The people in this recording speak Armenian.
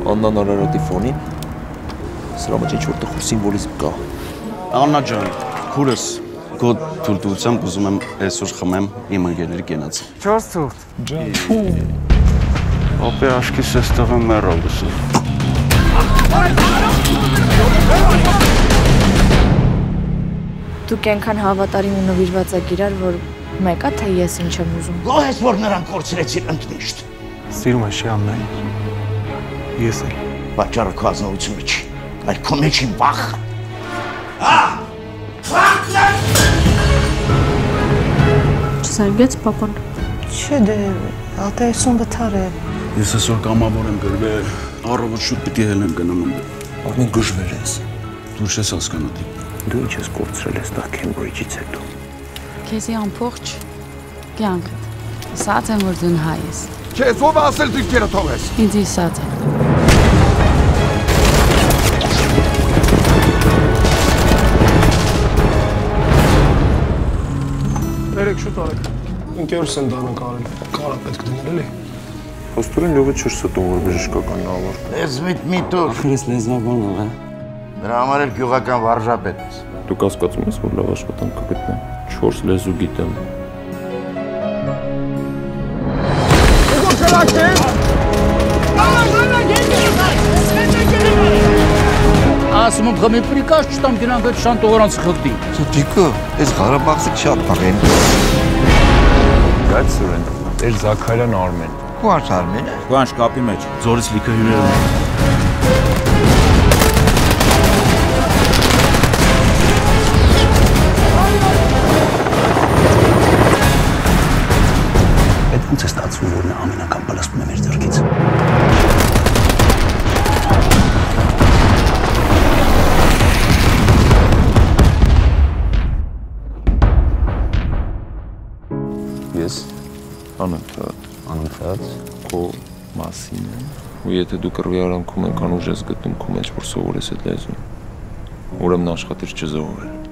Աննան Արարատի ֆոնին սրա մեջ ինչ-որ տխուր սիմվոլիզմ կա։ Աննա ջան, քուրս քո թույլտվությամբ ուզում եմ այսօր խմեմ իմ ընկերների կենացը։ 4 ցուրտ։ Ջան։ Ապե աշկիս էստեղ եմ մեռալ լսում։ Դուք այնքան հավատարիմ ու նվիրված եք իրար, որ մեկա թե ես ինչ եմ ուզում։ Գոհ ես, որ նրանք կորցրեցին ընդմիշտ։ Սիրում ես չի ամեն։ Ես էլ։ Պատճառը քո ազնվությունը չի, այլ քո մեջին վախը։ Չզանգեց պապան։ Չէ դե, ատայսուն բթար է։ Ես այսօր կամավոր եմ գրվել, առավոտ շուտ պիտի հելեմ գնամ ընդ։ Արմեն գժվել ես։ Դու չես հասկանալի։ Դու ինչ ես կորցրել ես տա Քեմբրիջից հետո։ Քեզի ամբողջ կյանքդ։ Ասած եմ, որ դու հայ ես։ Չէ, ով ասել դիրքերը թողես։ Ինձ իսած է։ Երեք շուտ արեք։ Ընկերս են դանակ արել։ Կարա պետք դնել էլի։ Ոստորեն լովը չեր ստում, որ բժշկական նավոր։ Լեզվիտ մի տուր։ Ախր ես լեզվաբան եմ, հա։ Դրա համար էլ գյուղական վարժապետ ես։ Դու կասկածում ես, որ լավ աշխատանք կգտնեմ։ 4 լեզու գիտեմ։ Ասում եմ խմի պրիկաշ չտամ գնանք այդ շանտողորանց խղտի։ Դիկո, այս Ղարաբաղցիք շատ բաղ են։ Գայց Սուրեն, Տեր Զաքարյան Արմեն։ Ո՞րս Արմենը։ Կանչ կապի մեջ, ձորից լիքը հյուրեր ունեն։ Այդ ոնց է ստացվում, որ նա ամեն անգամ պլաստում է մեր ձեռքից։ Ես անընդհատ քո մասին եմ, ու եթե դու կռվի արանքում այնքան ուժ ես գտնում քո մեջ, որ սովորես այդ լեզուն, ուրեմն աշխատիր չզոհվել։